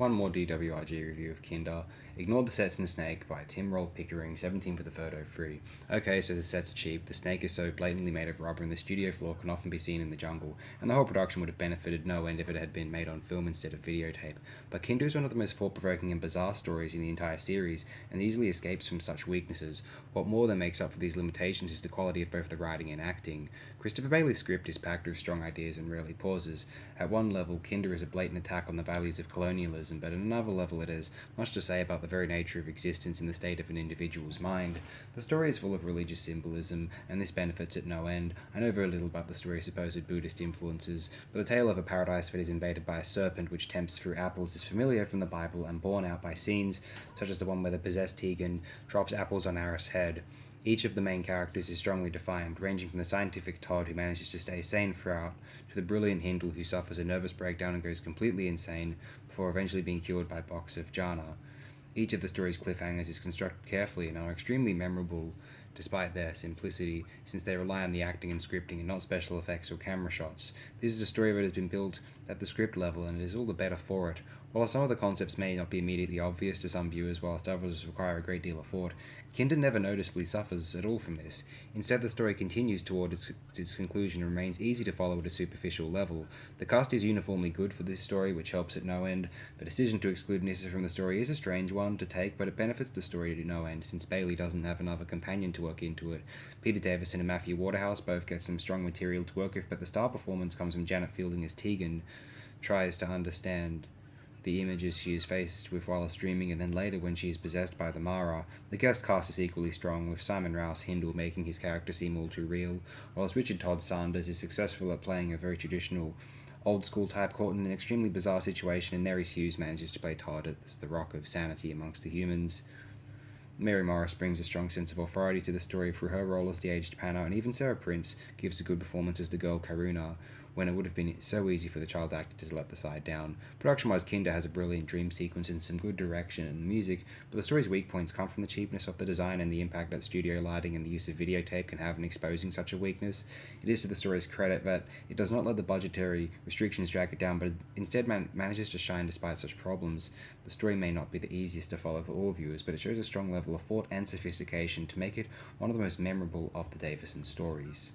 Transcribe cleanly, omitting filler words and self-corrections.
One more DWIG review of Kinder. Ignore the Sets and the Snake by Tim Roll Pickering, 17 for the photo, free. Okay, so the sets are cheap, the snake is so blatantly made of rubber and the studio floor can often be seen in the jungle, and the whole production would have benefited no end if it had been made on film instead of videotape. But Kinder is one of the most thought-provoking and bizarre stories in the entire series, and easily escapes from such weaknesses. What more than makes up for these limitations is the quality of both the writing and acting. Christopher Bailey's script is packed with strong ideas and rarely pauses. At one level, Kinder is a blatant attack on the values of colonialism, but at another level it has much to say about the very nature of existence and the state of an individual's mind. The story is full of religious symbolism, and this benefits at no end. I know very little about the story's supposed Buddhist influences, but the tale of a paradise that is invaded by a serpent which tempts through apples is familiar from the Bible and borne out by scenes such as the one where the possessed Tegan drops apples on Aris' head. Each of the main characters is strongly defined, ranging from the scientific Todd who manages to stay sane throughout, to the brilliant Hindle who suffers a nervous breakdown and goes completely insane, before eventually being cured by Box of Jana. Each of the story's cliffhangers is constructed carefully and are extremely memorable despite their simplicity, since they rely on the acting and scripting and not special effects or camera shots. This is a story that has been built at the script level, and it is all the better for it. While some of the concepts may not be immediately obvious to some viewers, whilst others require a great deal of thought, Kinder never noticeably suffers at all from this. Instead, the story continues toward its conclusion and remains easy to follow at a superficial level. The cast is uniformly good for this story, which helps at no end. The decision to exclude Nissa from the story is a strange one to take, but it benefits the story to no end, since Bailey doesn't have another companion to work into it. Peter Davison and Matthew Waterhouse both get some strong material to work with, but the star performance comes from Janet Fielding as Tegan tries to understand the images she is faced with while streaming, and then later when she is possessed by the Mara. The guest cast is equally strong, with Simon Rouse Hindle making his character seem all too real, whilst Richard Todd Sanders is successful at playing a very traditional, old-school type caught in an extremely bizarre situation, and Neris Hughes manages to play Todd as the rock of sanity amongst the humans. Mary Morris brings a strong sense of authority to the story through her role as the aged Panna, and even Sarah Prince gives a good performance as the girl Karuna, when it would have been so easy for the child actor to let the side down. Production-wise, Kinder has a brilliant dream sequence and some good direction and music, but the story's weak points come from the cheapness of the design and the impact that studio lighting and the use of videotape can have in exposing such a weakness. It is to the story's credit that it does not let the budgetary restrictions drag it down, but instead manages to shine despite such problems. The story may not be the easiest to follow for all viewers, but it shows a strong level of thought and sophistication to make it one of the most memorable of the Davison stories.